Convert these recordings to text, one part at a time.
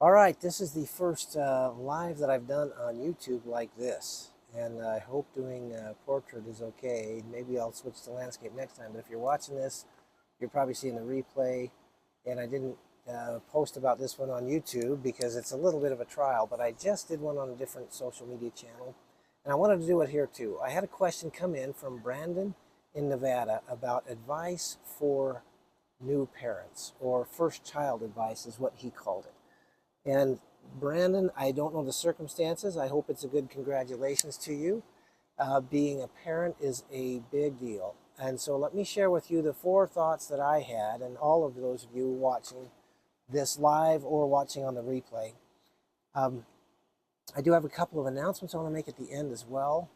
All right, this is the first live that I've done on YouTube like this, and I hope doing portrait is okay. Maybe I'll switch to landscape next time, but if you're watching this, you're probably seeing the replay, and I didn't post about this one on YouTube because it's a little bit of a trial, but I just did one on a different social media channel, and I wanted to do it here too. I had a question come in from Brandon in Nevada about advice for new parents, or first child advice is what he called it. And Brandon, I don't know the circumstances. I hope it's a good congratulations to you. Being a parent is a big deal. And so let me share with you the four thoughts that I had, and all of those of you watching this live or watching on the replay. I do have a couple of announcements I want to make at the end as well.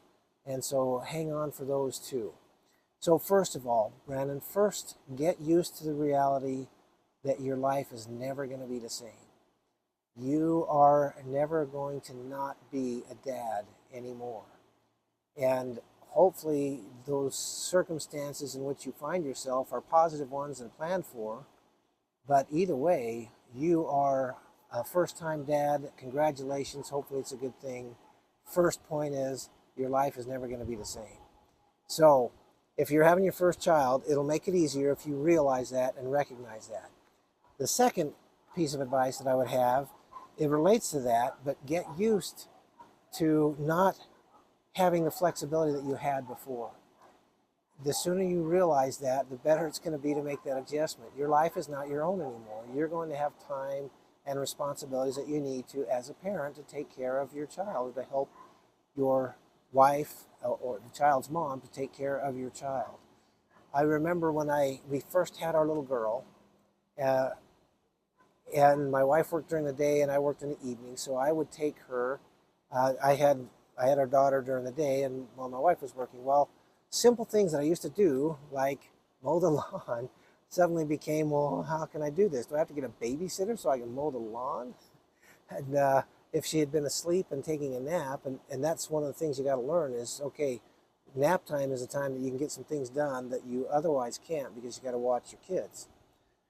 And so hang on for those too. So first of all, Brandon, first get used to the reality that your life is never going to be the same. You are never going to not be a dad anymore. And hopefully those circumstances in which you find yourself are positive ones and planned for. But either way, you are a first-time dad. Congratulations. Hopefully it's a good thing. First point is your life is never going to be the same. So if you're having your first child, it'll make it easier if you realize that and recognize that. The second piece of advice that I would have, it relates to that, but get used to not having the flexibility that you had before. The sooner you realize that, the better it's going to be to make that adjustment. Your life is not your own anymore. You're going to have time and responsibilities that you need to, as a parent, to take care of your child, to help your wife or the child's mom to take care of your child. I remember when we first had our little girl, and my wife worked during the day and I worked in the evening, so I would take her. I had our daughter during the day, and while my wife was working, well, simple things that I used to do, like mow the lawn, suddenly became, well, how can I do this? Do I have to get a babysitter so I can mow the lawn? And if she had been asleep and taking a nap, and that's one of the things you got to learn is, okay, nap time is a time that you can get some things done that you otherwise can't because you got to watch your kids.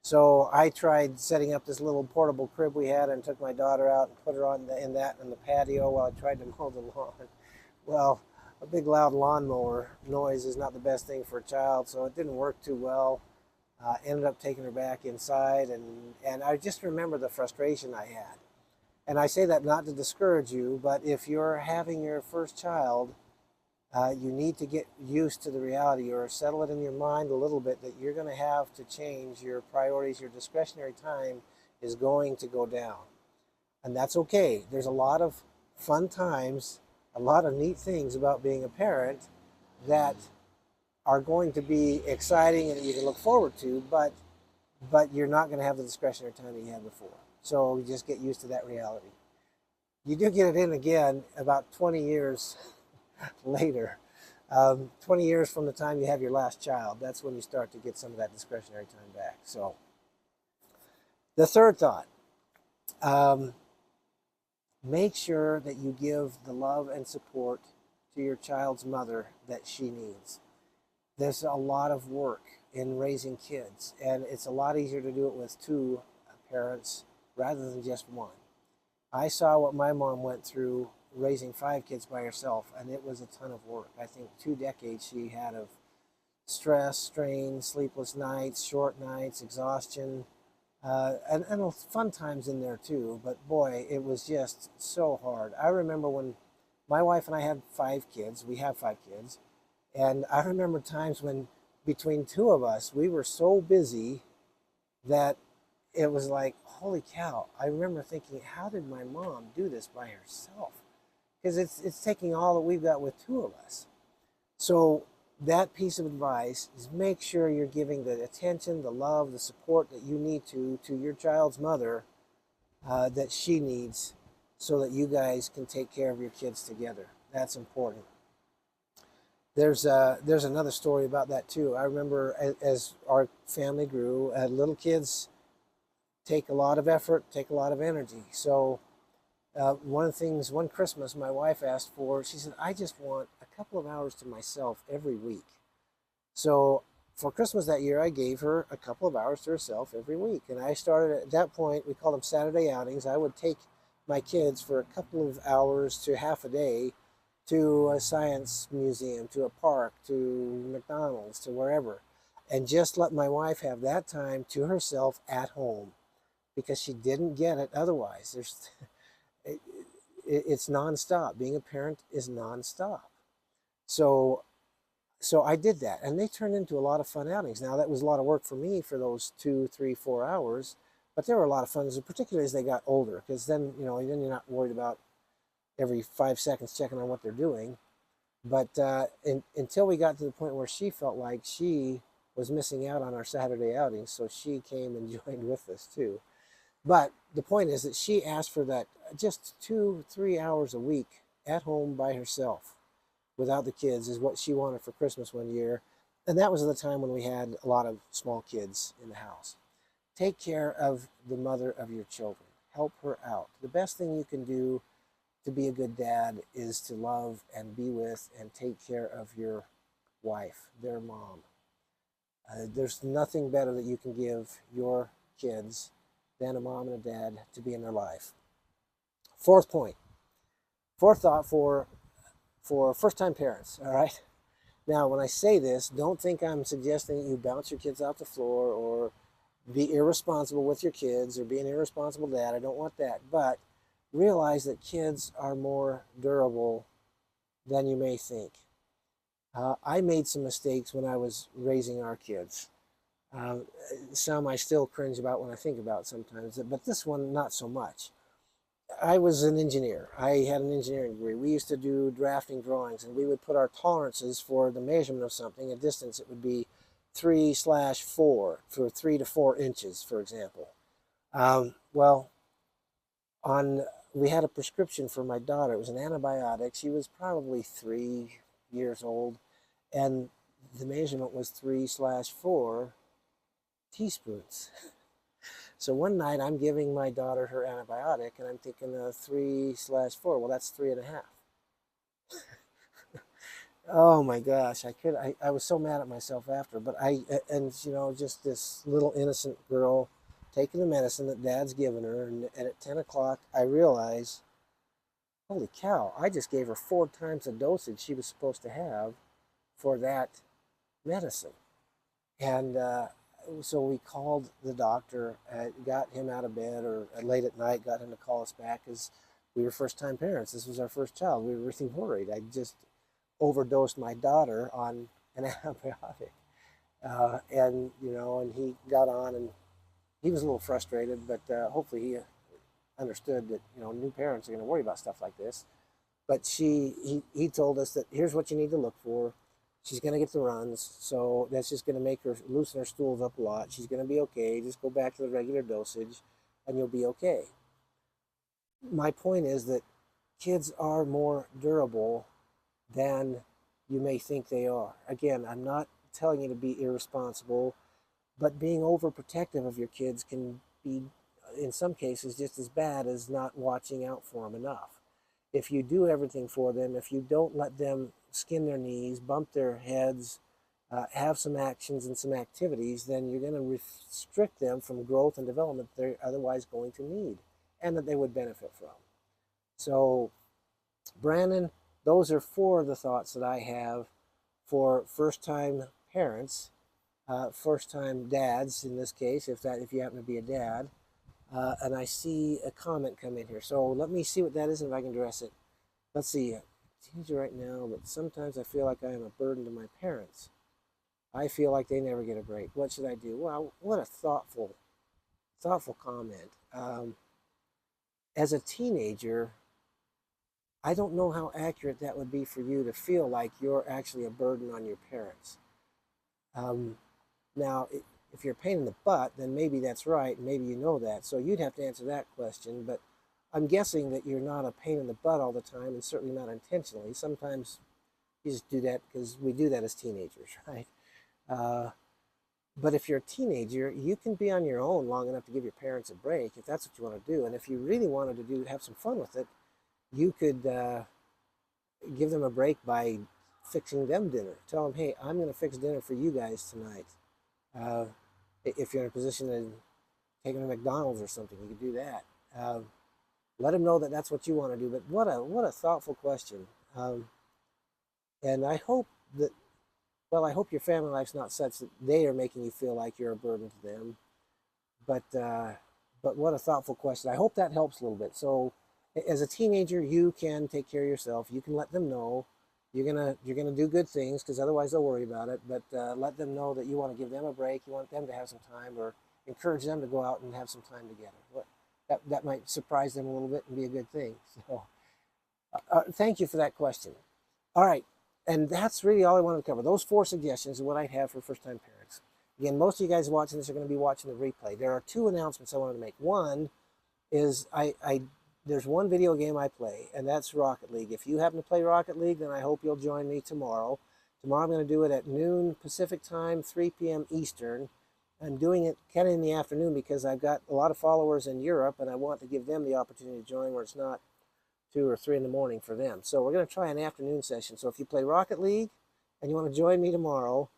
So I tried setting up this little portable crib we had and took my daughter out and put her in the patio while I tried to mow the lawn. Well, a big loud lawnmower noise is not the best thing for a child, so it didn't work too well. Ended up taking her back inside, and I just remember the frustration I had. And I say that not to discourage you, but if you're having your first child, you need to get used to the reality, or settle it in your mind a little bit, that you're going to have to change your priorities. Your discretionary time is going to go down. And that's okay. There's a lot of fun times, a lot of neat things about being a parent that are going to be exciting and that you can look forward to, but you're not going to have the discretionary time that you had before. So just get used to that reality. You do get it in again about 20 years later. 20 years from the time you have your last child, that's when you start to get some of that discretionary time back. So the third thought, make sure that you give the love and support to your child's mother that she needs. There's a lot of work in raising kids, and it's a lot easier to do it with two parents rather than just one. I saw what my mom went through raising 5 kids by herself, and it was a ton of work. I think 2 decades she had of stress, strain, sleepless nights, short nights, exhaustion, and fun times in there too. But boy, it was just so hard. I remember when my wife and I had 5 kids. We have 5 kids. And I remember times when between 2 of us, we were so busy that it was like, holy cow. I remember thinking, how did my mom do this by herself? Because it's taking all that we've got with 2 of us. So that piece of advice is make sure you're giving the attention, the love, the support that you need to your child's mother that she needs, so that you guys can take care of your kids together. That's important. There's another story about that too. I remember as our family grew, little kids take a lot of effort, take a lot of energy. So one Christmas my wife asked for, she said, I just want a couple of hours to myself every week. So for Christmas that year, I gave her a couple of hours to herself every week. And I started at that point, we called them Saturday outings. I would take my kids for a couple of hours to half a day to a science museum, to a park, to McDonald's, to wherever, and just let my wife have that time to herself at home because she didn't get it otherwise. It's nonstop. Being a parent is nonstop. So so I did that, and they turned into a lot of fun outings. Now that was a lot of work for me for those 2, 3, 4 hours, but they were a lot of fun, particularly as they got older, because then then you're not worried about every 5 seconds checking on what they're doing. But until we got to the point where she felt like she was missing out on our Saturday outings, so she came and joined with us too. But the point is that she asked for that just 2, 3 hours a week at home by herself without the kids is what she wanted for Christmas one year. And that was the time when we had a lot of small kids in the house. Take care of the mother of your children. Help her out. The best thing you can do to be a good dad is to love and be with and take care of your wife, their mom. There's nothing better that you can give your kids than a mom and a dad to be in their life. Fourth point, fourth thought for first-time parents, all right? Now, when I say this, don't think I'm suggesting that you bounce your kids off the floor or be irresponsible with your kids or be an irresponsible dad. I don't want that. But realize that kids are more durable than you may think. I made some mistakes when I was raising our kids. Uh, some I still cringe about when I think about sometimes, but this one, not so much. I was an engineer. I had an engineering degree. We used to do drafting drawings, and we would put our tolerances for the measurement of something. A distance, it would be 3/4 for 3 to 4 inches, for example. Well, on we had a prescription for my daughter. It was an antibiotic. She was probably 3 years old, and the measurement was 3/4 teaspoons. So one night I'm giving my daughter her antibiotic and I'm thinking 3/4. Well, that's 3.5. Oh my gosh, I was so mad at myself after, but just this little innocent girl taking the medicine that dad's given her, and at 10 o'clock I realize, holy cow, I just gave her 4 times the dosage she was supposed to have for that medicine. And so we called the doctor, got him out of bed, or late at night, got him to call us back because we were first-time parents. This was our first child. We were really worried. I just overdosed my daughter on an antibiotic, and he got on, and he was a little frustrated, but hopefully he understood that new parents are going to worry about stuff like this. But he told us that here's what you need to look for. She's going to get the runs, so that's just going to make her loosen her stools up a lot. She's going to be okay. Just go back to the regular dosage, and you'll be okay. My point is that kids are more durable than you may think they are. Again, I'm not telling you to be irresponsible, but being overprotective of your kids can be, in some cases, just as bad as not watching out for them enough. If you do everything for them, if you don't let them skin their knees, bump their heads, have some actions and some activities, then you're going to restrict them from growth and development they're otherwise going to need and that they would benefit from. So, Brandon, those are 4 of the thoughts that I have for first-time parents, first-time dads in this case, if you happen to be a dad. And I see a comment come in here. So let me see what that is and if I can address it. Let's see. Teenager right now, but sometimes I feel like I am a burden to my parents. I feel like they never get a break. What should I do? Well, what a thoughtful comment. As a teenager, I don't know how accurate that would be for you to feel like you're actually a burden on your parents. Now, if you're a pain in the butt, then maybe that's right. Maybe you know that. So you'd have to answer that question. But I'm guessing that you're not a pain in the butt all the time, and certainly not intentionally. Sometimes you just do that because we do that as teenagers, right? But if you're a teenager, you can be on your own long enough to give your parents a break if that's what you want to do. And if you really wanted to have some fun with it, you could give them a break by fixing them dinner. Tell them, hey, I'm going to fix dinner for you guys tonight. If you're in a position to take them to McDonald's or something, you can do that. Let them know that that's what you want to do. But what a thoughtful question. And I hope that, well, I hope your family life's not such that they are making you feel like you're a burden to them. But what a thoughtful question. I hope that helps a little bit. So as a teenager, you can take care of yourself. You can let them know you're gonna do good things, because otherwise they'll worry about it. But let them know that you want to give them a break. You want them to have some time, or encourage them to go out and have some time together. That might surprise them a little bit and be a good thing. So thank you for that question. All right, and that's really all I wanted to cover. Those 4 suggestions are what I have for first-time parents. Again, most of you guys watching this are going to be watching the replay. There are 2 announcements I wanted to make. One is there's one video game I play, and that's Rocket League. If you happen to play Rocket League, then I hope you'll join me tomorrow. Tomorrow I'm going to do it at noon Pacific time, 3 p.m. Eastern. I'm doing it kind of in the afternoon because I've got a lot of followers in Europe, and I want to give them the opportunity to join where it's not 2 or 3 in the morning for them. So we're going to try an afternoon session. So if you play Rocket League and you want to join me tomorrow,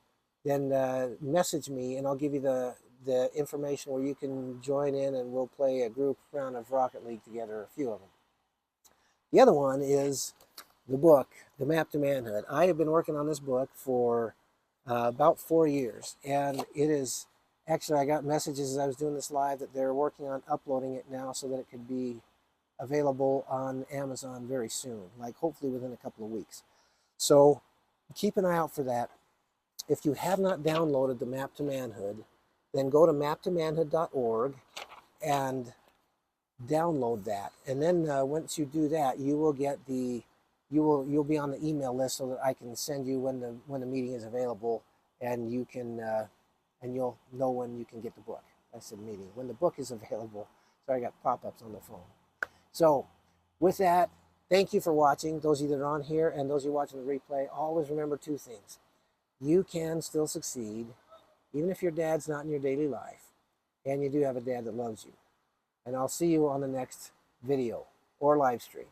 then message me, and I'll give you the information where you can join in, and we'll play a group round of Rocket League together, a few of them. The other one is the book, The Map to Manhood. I have been working on this book for about 4 years, and it is actually, I got messages as I was doing this live that they're working on uploading it now so that it could be available on Amazon very soon, like hopefully within a couple of weeks. So keep an eye out for that. If you have not downloaded the Map to Manhood, then go to maptomanhood.org and download that. And then once you do that, you will get you'll be on the email list so that I can send you when the meeting is available, and you can and you'll know when you can get the book. I said meeting, when the book is available. Sorry, I got pop-ups on the phone. So with that, thank you for watching. Those of you that are on here and those of you watching the replay, always remember 2 things. You can still succeed, even if your dad's not in your daily life, and you do have a dad that loves you. And I'll see you on the next video or live stream.